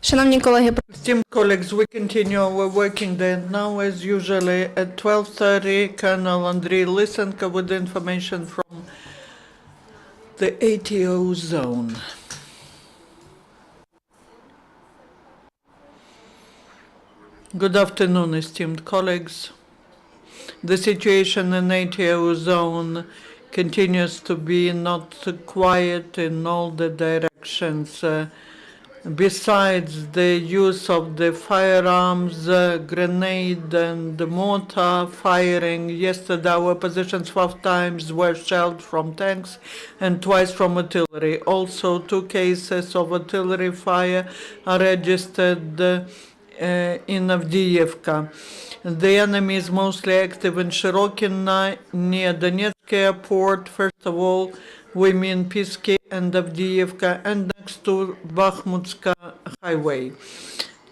Шановні колеги, Esteemed colleagues, we continue our working day now as usually at 12:30. Colonel Andriy Lysenko with information from the ATO zone. Good afternoon, esteemed colleagues. The situation in ATO zone continues to be not quiet in all the directions. Besides the use of the firearms, grenade and mortar firing, yesterday our positions 12 times were shelled from tanks and twice from artillery. Also, 2 cases of artillery fire are registered in Avdiivka. The enemy is mostly active in Shirokina, near Donetsk airport. First of all, we mean Pisky and Avdiivka, and next to Bakhmutska highway.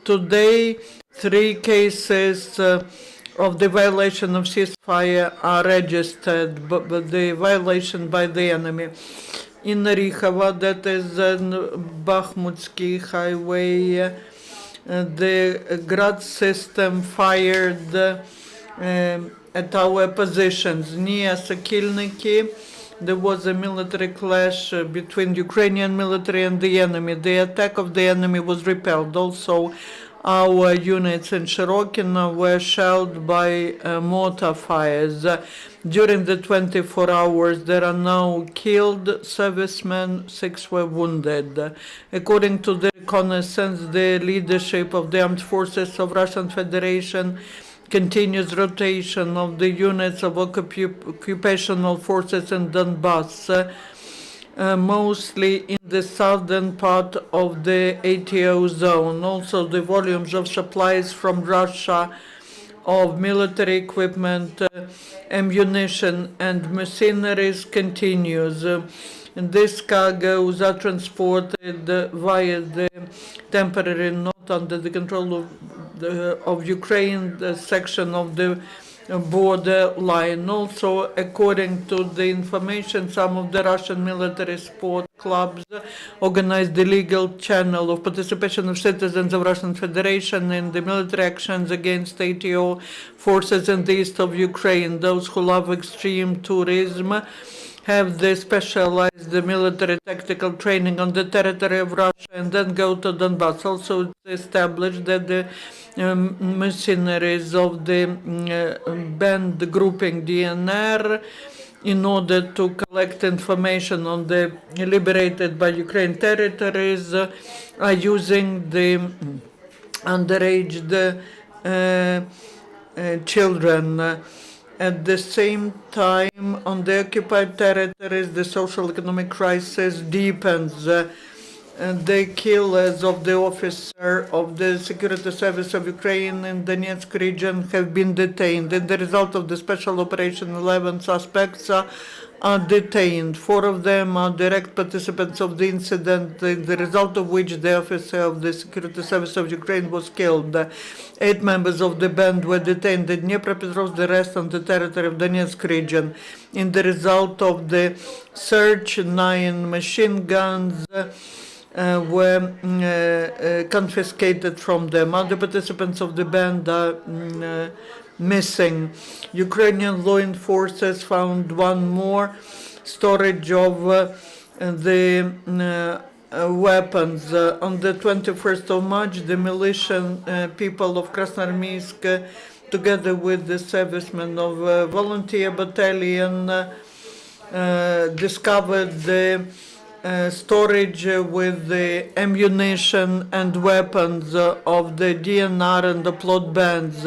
Today, 3 cases of the violation of ceasefire are registered, but the violation by the enemy. In Rikhova, that is Bakhmutsky highway, the Grad system fired at our positions near Sokilniki. There was a military clash between Ukrainian military and the enemy. The attack of the enemy was repelled. Also, our units in Shirokina were shelled by mortar fires. During the 24 hours, there are now killed servicemen, 6 were wounded. According to the reconnaissance, the leadership of the armed forces of Russian Federation continuous rotation of the units of occupational forces in Donbass, mostly in the southern part of the ATO zone. Also, the volumes of supplies from Russia of military equipment, ammunition and machineries continues. And these cargoes are transported via the temporary, not under the control of Ukraine, the section of the border line. Also, according to the information, some of the Russian military sport clubs organized the legal channel of participation of citizens of Russian Federation in the military actions against ATO forces in the east of Ukraine. Those who love extreme tourism have the specialized military tactical training on the territory of Russia and then go to Donbass. Also, it's established that the mercenaries of the band grouping DNR, in order to collect information on the liberated by Ukraine territories, are using the underage children. At the same time, on the occupied territories, the social economic crisis deepens. The killers of the officer of the Security Service of Ukraine in Donetsk region have been detained. In the result of the special operation, 11 suspects are detained. 4 of them are direct participants of the incident, the result of which the officer of the Security Service of Ukraine was killed. 8 members of the band were detained in Dnipropetrovsk, the rest on the territory of Donetsk region. In the result of the search, 9 machine guns were confiscated from them. Other participants of the band are missing. Ukrainian law enforcement found one more storage of the weapons. On the 21st of March, the militia people of Krasnoarmeysk, together with the servicemen of volunteer battalion, discovered the storage with the ammunition and weapons of the DNR and the plot bands.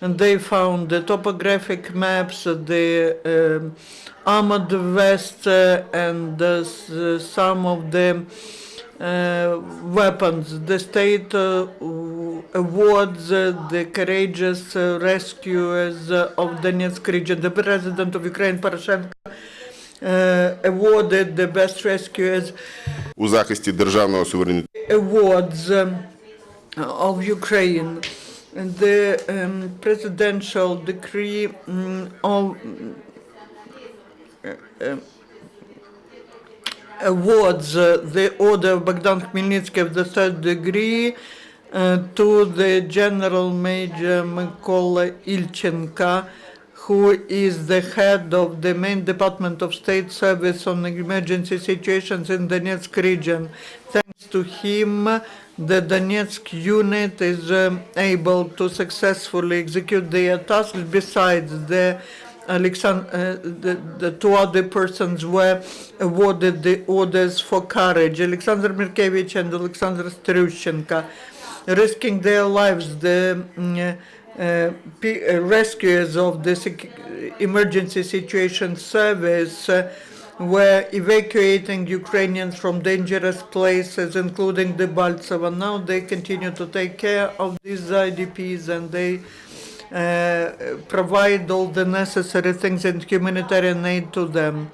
And they found the topographic maps, the armored vests, and some of the weapons. The state awards the courageous rescuers of Donetsk region. The president of Ukraine, Poroshenko, awarded the best rescuers у захисті державного суверенітету. Awards of Ukraine. The presidential decree of awards the Order of Bogdan Khmelnytsky of the third degree to the General Major Mykola Ilchenko, who is the head of the main Department of State Service on Emergency Situations in Donetsk region. Thanks to him, the Donetsk unit is able to successfully execute their tasks. Besides, the two other persons were awarded the orders for courage. Alexander Mirkevich and Alexander Strющenko, risking their lives, the rescuers of the emergency situation service were evacuating Ukrainians from dangerous places, including the Baltsova. Now they continue to take care of these IDPs, and they provide all the necessary things and humanitarian aid to them.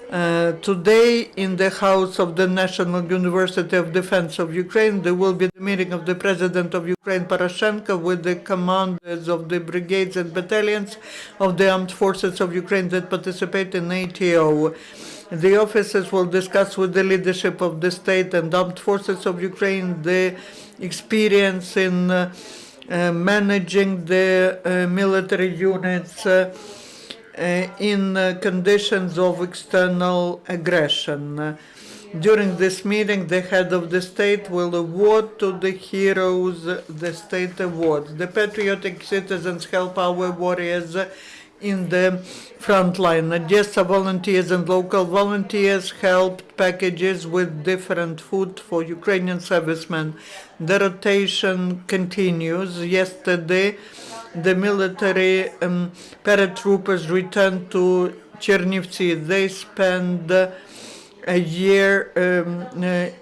Today, in the House of the National University of Defense of Ukraine, there will be the meeting of the President of Ukraine, Poroshenko, with the commanders of the brigades and battalions of the armed forces of Ukraine that participate in ATO. The officers will discuss with the leadership of the state and armed forces of Ukraine the experience in managing the military units in conditions of external aggression. During this meeting, the head of the state will award to the heroes the state awards. The patriotic citizens help our warriors in the front line. Odessa volunteers and local volunteers helped packages with different food for Ukrainian servicemen. The rotation continues. Yesterday, the military paratroopers returned to Chernivtsi. They spent a year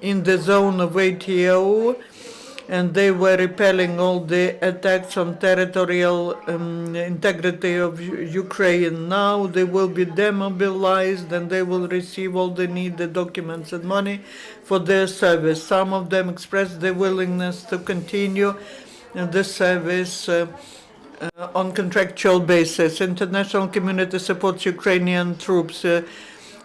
in the zone of ATO, and they were repelling all the attacks on territorial integrity of Ukraine. Now they will be demobilized, and they will receive all the needed documents and money for their service. Some of them expressed their willingness to continue the service on contractual basis. International community supports Ukrainian troops.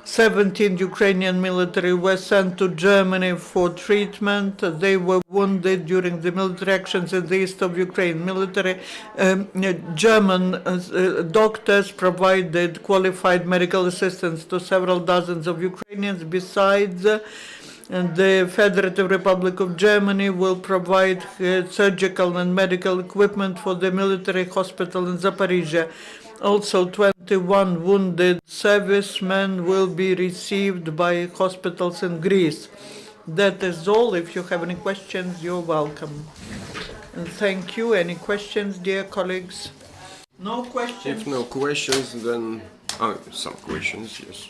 17 Ukrainian military were sent to Germany for treatment. They were wounded during the military actions in the east of Ukraine. German doctors provided qualified medical assistance to several dozens of Ukrainians. Besides, the Federative Republic of Germany will provide surgical and medical equipment for the military hospital in Zaporizhia. Also, 21 wounded servicemen will be received by hospitals in Greece. That is all. If you have any questions, you're welcome. And thank you. Any questions, dear colleagues? No questions? If no questions, then some questions, yes.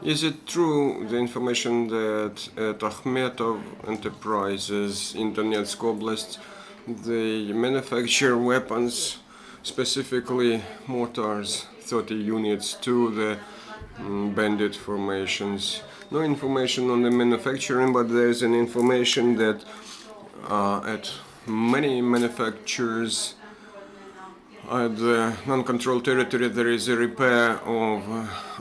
Is it true, the information that at Akhmetov Enterprises in Donetsk Oblast, they manufacture weapons, specifically mortars, 30 units to the bandit formations? No information on the manufacturing, but there is an information that at many manufacturers at the non-controlled territory there is a repair of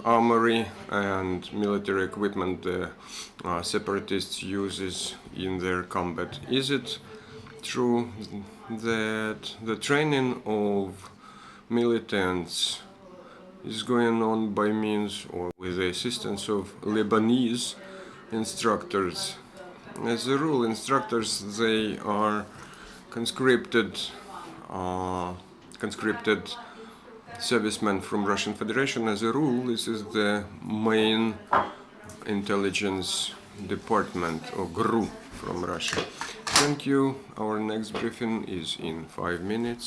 armory and military equipment the separatists uses in their combat. Is it true that the training of militants is going on by means or with the assistance of Lebanese instructors? As a rule, instructors, they are conscripted servicemen from Russian Federation. As a rule, this is the main intelligence department or GRU from Russia. Thank you. Our next briefing is in 5 minutes.